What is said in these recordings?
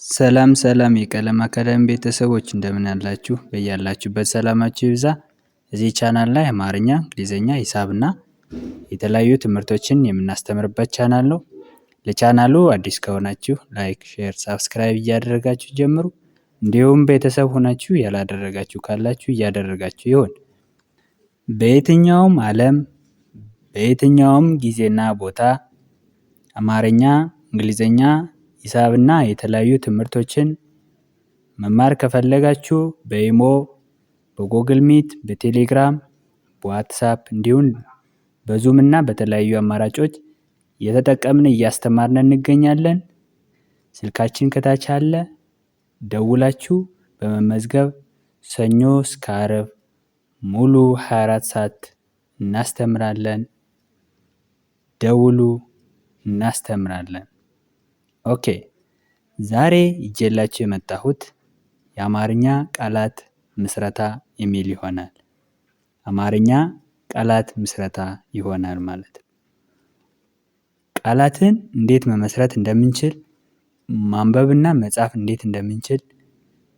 ሰላም ሰላም የቀለም አካዳሚ ቤተሰቦች እንደምን አላችሁ? በያላችሁበት ሰላማችሁ ይብዛ። እዚህ ቻናል ላይ አማርኛ፣ እንግሊዘኛ፣ ሂሳብና የተለያዩ ትምህርቶችን የምናስተምርበት ቻናል ነው። ለቻናሉ አዲስ ከሆናችሁ ላይክ፣ ሼር፣ ሳብስክራይብ እያደረጋችሁ ጀምሩ። እንዲሁም ቤተሰብ ሆናችሁ ያላደረጋችሁ ካላችሁ እያደረጋችሁ ይሁን። በየትኛውም ዓለም በየትኛውም ጊዜና ቦታ አማርኛ፣ እንግሊዘኛ፣ ሂሳብና የተለያዩ ትምህርቶችን መማር ከፈለጋችሁ በኢሞ፣ በጎግል ሚት፣ በቴሌግራም፣ በዋትሳፕ እንዲሁም በዙም እና በተለያዩ አማራጮች እየተጠቀምን እያስተማርን እንገኛለን። ስልካችን ከታች አለ። ደውላችሁ በመመዝገብ ሰኞ እስከ ዓርብ ሙሉ 24 ሰዓት እናስተምራለን። ደውሉ፣ እናስተምራለን። ኦኬ፣ ዛሬ ይዤላችሁ የመጣሁት የአማርኛ ቃላት ምስረታ የሚል ይሆናል። አማርኛ ቃላት ምስረታ ይሆናል ማለት ነው። ቃላትን እንዴት መመስረት እንደምንችል፣ ማንበብና መጻፍ እንዴት እንደምንችል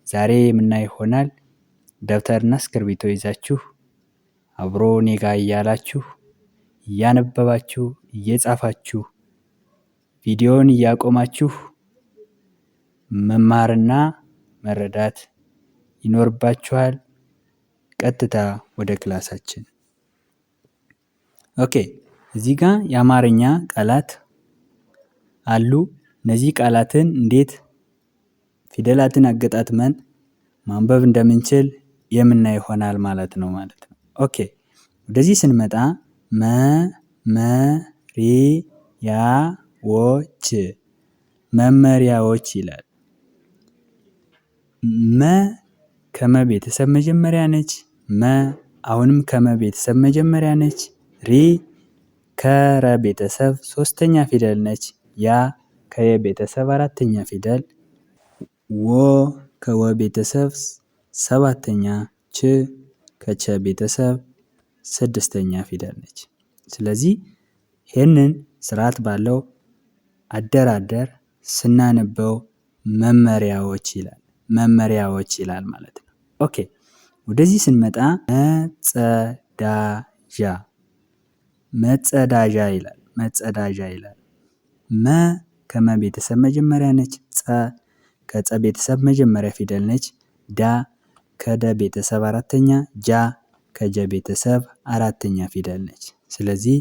ዛሬ የምናይ ይሆናል። ደብተርና እስክርቢቶ ይዛችሁ አብሮ እኔ ጋር እያላችሁ እያነበባችሁ እየጻፋችሁ ቪዲዮውን እያቆማችሁ መማርና መረዳት ይኖርባችኋል። ቀጥታ ወደ ክላሳችን። ኦኬ፣ እዚህ ጋር የአማርኛ ቃላት አሉ። እነዚህ ቃላትን እንዴት ፊደላትን አገጣጥመን ማንበብ እንደምንችል የምናይ ይሆናል ማለት ነው። ኦኬ፣ ወደዚህ ስንመጣ መመሪያዎች ይላል። መ ከመ ቤተሰብ መጀመሪያ ነች። መ አሁንም ከመ ቤተሰብ መጀመሪያ ነች። ሪ ከረ ቤተሰብ ሶስተኛ ፊደል ነች። ያ ከየ ቤተሰብ አራተኛ ፊደል። ወ ከወ ቤተሰብ ሰባተኛ፣ ች ከቸ ቤተሰብ ስድስተኛ ፊደል ነች። ስለዚህ ይህንን ስርዓት ባለው አደራደር ስናነበው መመሪያዎች ይላል ማለት ነው። ኦኬ፣ ወደዚህ ስንመጣ መጸዳጃ ይላል። መ ከመ ቤተሰብ መጀመሪያ ነች። ጸ ከጸ ቤተሰብ መጀመሪያ ፊደል ነች። ዳ ከደ ቤተሰብ አራተኛ፣ ጃ ከጀ ቤተሰብ አራተኛ ፊደል ነች። ስለዚህ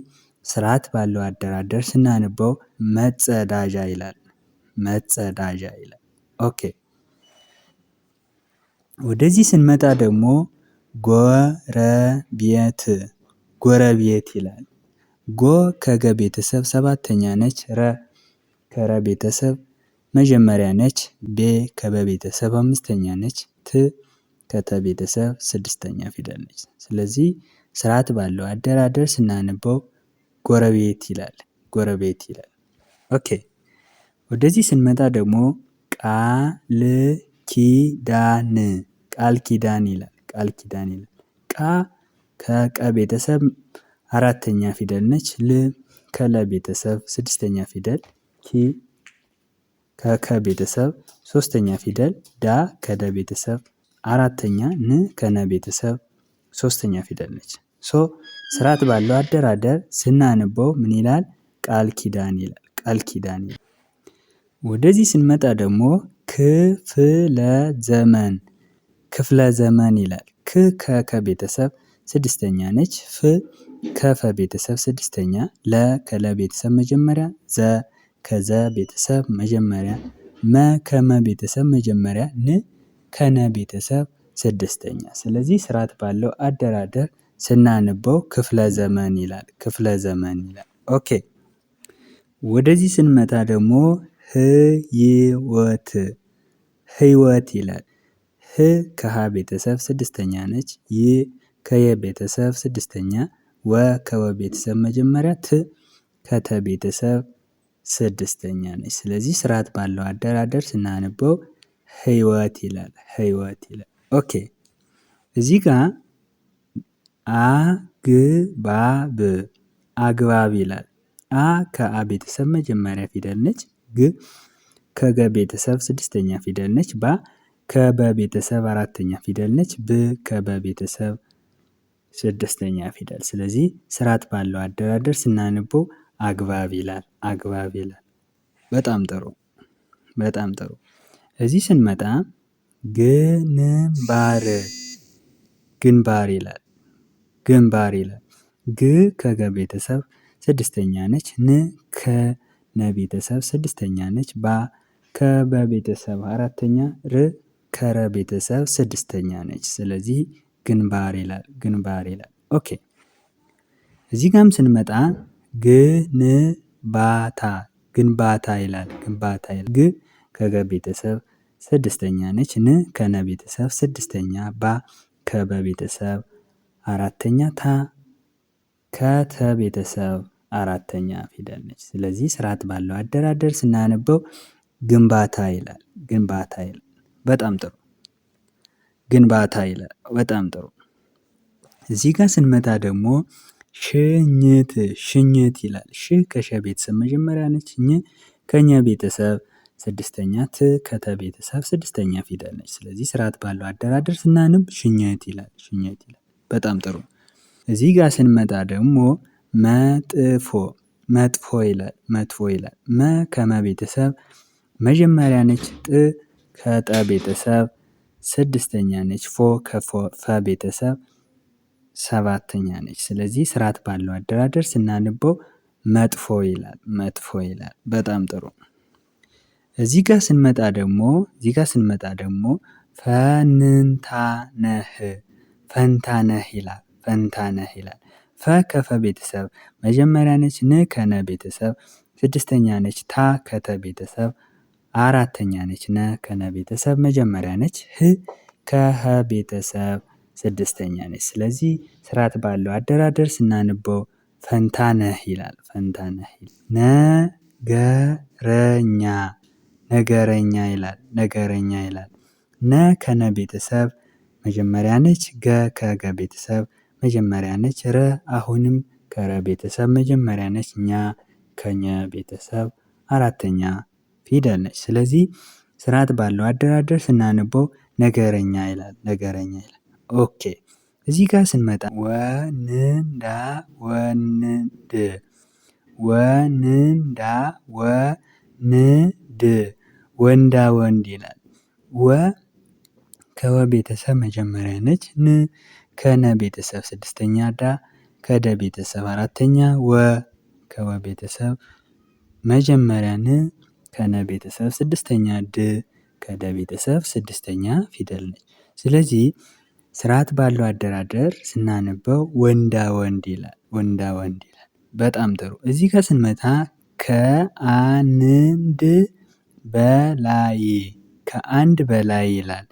ስርዓት ባለው አደራደር ስናነበው መጸዳጃ ይላል። ኦኬ፣ ወደዚህ ስንመጣ ደግሞ ጎረቤት ይላል። ጎ ከገ ቤተሰብ ሰባተኛ ነች። ረ ከረ ቤተሰብ መጀመሪያ ነች። ቤ ከበ ቤተሰብ አምስተኛ ነች። ት ከተ ቤተሰብ ስድስተኛ ፊደል ነች። ስለዚህ ስርዓት ባለው አደራደር ስናነበው ጎረቤት ይላል። ኦኬ፣ ወደዚህ ስንመጣ ደግሞ ቃል ኪዳን ይላል። ቃ ከቀ ቤተሰብ አራተኛ ፊደል ነች። ል ከለ ቤተሰብ ስድስተኛ ፊደል። ኪ ከከ ቤተሰብ ሶስተኛ ፊደል። ዳ ከደ ቤተሰብ አራተኛ፣ ን ከነ ቤተሰብ ሶስተኛ ፊደል ነች። ስርዓት ባለው አደራደር ስናነበው ምን ይላል? ቃል ኪዳን ይላል። ወደዚህ ስንመጣ ደግሞ ክፍለ ዘመን ይላል። ክ ከከ ቤተሰብ ስድስተኛ ነች። ፍ ከፈ ቤተሰብ ስድስተኛ፣ ለ ከለ ቤተሰብ መጀመሪያ፣ ዘ ከዘ ቤተሰብ መጀመሪያ፣ መ ከመ ቤተሰብ መጀመሪያ፣ ን ከነ ቤተሰብ ስድስተኛ። ስለዚህ ስርዓት ባለው አደራደር ስናነበው ክፍለ ዘመን ይላል። ኦኬ፣ ወደዚህ ስንመጣ ደግሞ ህይወት ይላል። ህ ከሀ ቤተሰብ ስድስተኛ ነች። ይ ከየ ቤተሰብ ስድስተኛ፣ ወ ከወ ቤተሰብ መጀመሪያ፣ ት ከተ ቤተሰብ ስድስተኛ ነች። ስለዚህ ስርዓት ባለው አደራደር ስናነበው ህይወት ይላል። ኦኬ፣ እዚህ ጋር አግባብ ይላል። አ ከአ ቤተሰብ መጀመሪያ ፊደል ነች። ግ ከገ ቤተሰብ ስድስተኛ ፊደል ነች። ባ ከበ ቤተሰብ አራተኛ ፊደል ነች። ብ ከበ ቤተሰብ ስድስተኛ ፊደል። ስለዚህ ስርዓት ባለው አደራደር ስናነበው አግባብ ይላል። አግባብ ይላል። በጣም ጥሩ በጣም ጥሩ። እዚህ ስንመጣ ግንባር ግንባር ይላል። ግንባር ይላል። ግ ከገ ቤተሰብ ስድስተኛ ነች። ን ከነ ቤተሰብ ስድስተኛ ነች። ባ ከበ ቤተሰብ አራተኛ፣ ር ከረ ቤተሰብ ስድስተኛ ነች። ስለዚህ ግንባር ይላል። ግንባር ይላል። ኦኬ እዚህ ጋም ስንመጣ ግንባታ ግንባታ ይላል። ግንባታ ይላል። ግ ከገ ቤተሰብ ስድስተኛ ነች። ን ከነ ቤተሰብ ስድስተኛ፣ ባ ከበ ቤተሰብ አራተኛ፣ ታ ከተ ቤተሰብ አራተኛ ፊደል ነች። ስለዚህ ስርዓት ባለው አደራደር ስናነበው ግንባታ ይላል። ግንባታ ይላል። በጣም ጥሩ። ግንባታ ይላል። በጣም ጥሩ። እዚህ ጋር ስንመጣ ደግሞ ሽኝት ሽኝት ይላል። ሽ ከሸ ቤተሰብ መጀመሪያ ነች። ኝ ከኘ ቤተሰብ ስድስተኛ፣ ት ከተ ቤተሰብ ስድስተኛ ፊደል ነች። ስለዚህ ስርዓት ባለው አደራደር ስናነብ ሽኝት ይላል። ሽኝት ይላል። በጣም ጥሩ። እዚህ ጋር ስንመጣ ደግሞ መጥፎ መጥፎ ይላል። መጥፎ ይላል። መ ከመ ቤተሰብ መጀመሪያ ነች። ጥ ከጠ ቤተሰብ ስድስተኛ ነች። ፎ ከፈ ቤተሰብ ሰባተኛ ነች። ስለዚህ ስርዓት ባለው አደራደር ስናነበው መጥፎ ይላል። መጥፎ ይላል። በጣም ጥሩ። እዚህ ጋር ስንመጣ ደግሞ ፈንታነህ ፈንታነህ ይላል። ፈንታነህ ይላል። ፈ ከፈ ቤተሰብ መጀመሪያ ነች። ን ከነ ቤተሰብ ስድስተኛ ነች። ታ ከተ ቤተሰብ አራተኛ ነች። ነ ከነ ቤተሰብ መጀመሪያ ነች። ህ ከሀ ቤተሰብ ስድስተኛ ነች። ስለዚህ ስርዓት ባለው አደራደር ስናነበው ፈንታነህ ይላል። ፈንታነህ ነገረኛ ነገረኛ ይላል። ነገረኛ ይላል። ነ ከነ ቤተሰብ መጀመሪያ ነች። ገ ከገ ቤተሰብ መጀመሪያ ነች። ረ አሁንም ከረ ቤተሰብ መጀመሪያ ነች። ኛ ከኘ ቤተሰብ አራተኛ ፊደል ነች። ስለዚህ ስርዓት ባለው አደራደር ስናነበው ነገረኛ ይላል። ነገረኛ ይላል። ኦኬ እዚህ ጋር ስንመጣ ወንዳ ወንድ ወንዳ ወንድ ወንዳ ወንድ ይላል። ወ ከወ ቤተሰብ መጀመሪያ ነች። ን ከነ ቤተሰብ ስድስተኛ፣ ዳ ከደ ቤተሰብ አራተኛ፣ ወ ከወ ቤተሰብ መጀመሪያ፣ ን ከነ ቤተሰብ ስድስተኛ፣ ድ ከደ ቤተሰብ ስድስተኛ ፊደል ነች። ስለዚህ ስርዓት ባለው አደራደር ስናነበው ወንዳ ወንድ ይላል። ወንዳ ወንድ ይላል። በጣም ጥሩ። እዚህ ጋር ስንመጣ ከአንድ በላይ ከአንድ በላይ ይላል።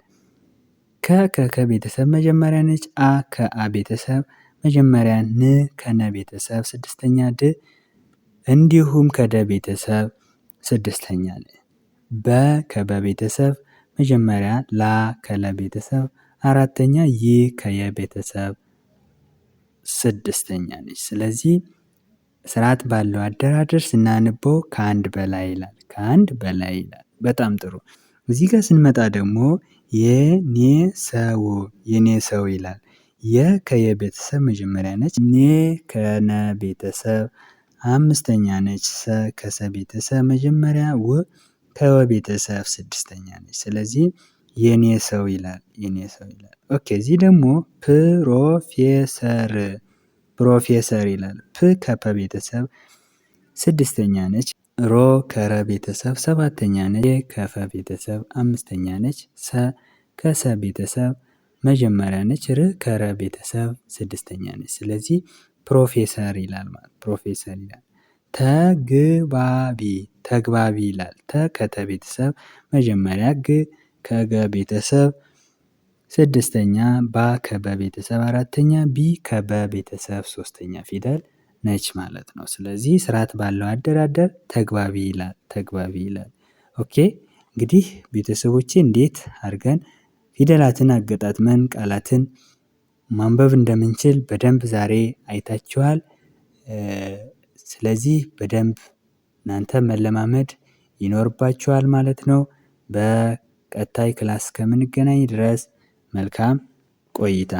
ከከ ቤተሰብ መጀመሪያ ነች። አ ከአ ቤተሰብ መጀመሪያ፣ ን ከነ ቤተሰብ ስድስተኛ፣ ድ እንዲሁም ከደ ቤተሰብ ስድስተኛ ነች። በ ከበ ቤተሰብ መጀመሪያ፣ ላ ከለ ቤተሰብ አራተኛ፣ ይ ከየ ቤተሰብ ስድስተኛ ነች። ስለዚህ ስርዓት ባለው አደራደር ስናነበው ከአንድ በላይ ይላል። ከአንድ በላይ ይላል። በጣም ጥሩ። እዚህ ጋር ስንመጣ ደግሞ የኔ ሰው የኔ ሰው ይላል። የ ከየ ቤተሰብ መጀመሪያ ነች። ኔ ከነ ቤተሰብ አምስተኛ ነች። ሰ ከሰ ቤተሰብ መጀመሪያ፣ ው ከወ ቤተሰብ ስድስተኛ ነች። ስለዚህ የኔ ሰው ይላል። የኔ ሰው ይላል። ኦኬ እዚህ ደግሞ ፕሮፌሰር ፕሮፌሰር ይላል። ፕ ከፐ ቤተሰብ ስድስተኛ ነች። ሮ ከረ ቤተሰብ ሰባተኛ ነች። ከፈ ቤተሰብ አምስተኛ ነች። ሰ ከሰ ቤተሰብ መጀመሪያ ነች። ር ከረ ቤተሰብ ስድስተኛ ነች። ስለዚህ ፕሮፌሰር ይላል ማለት ፕሮፌሰር ይላል። ተግባቢ ተግባቢ ይላል። ተ ከተ ቤተሰብ መጀመሪያ፣ ግ ከገ ቤተሰብ ስድስተኛ፣ ባ ከበ ቤተሰብ አራተኛ፣ ቢ ከበ ቤተሰብ ሶስተኛ ፊደል ነች ማለት ነው። ስለዚህ ስርዓት ባለው አደራደር ተግባቢ ይላል። ተግባቢ ይላል። ኦኬ እንግዲህ ቤተሰቦቼ እንዴት አድርገን ፊደላትን አገጣጥመን ቃላትን ማንበብ እንደምንችል በደንብ ዛሬ አይታችኋል። ስለዚህ በደንብ እናንተ መለማመድ ይኖርባችኋል ማለት ነው። በቀጣይ ክላስ እስከምንገናኝ ድረስ መልካም ቆይታ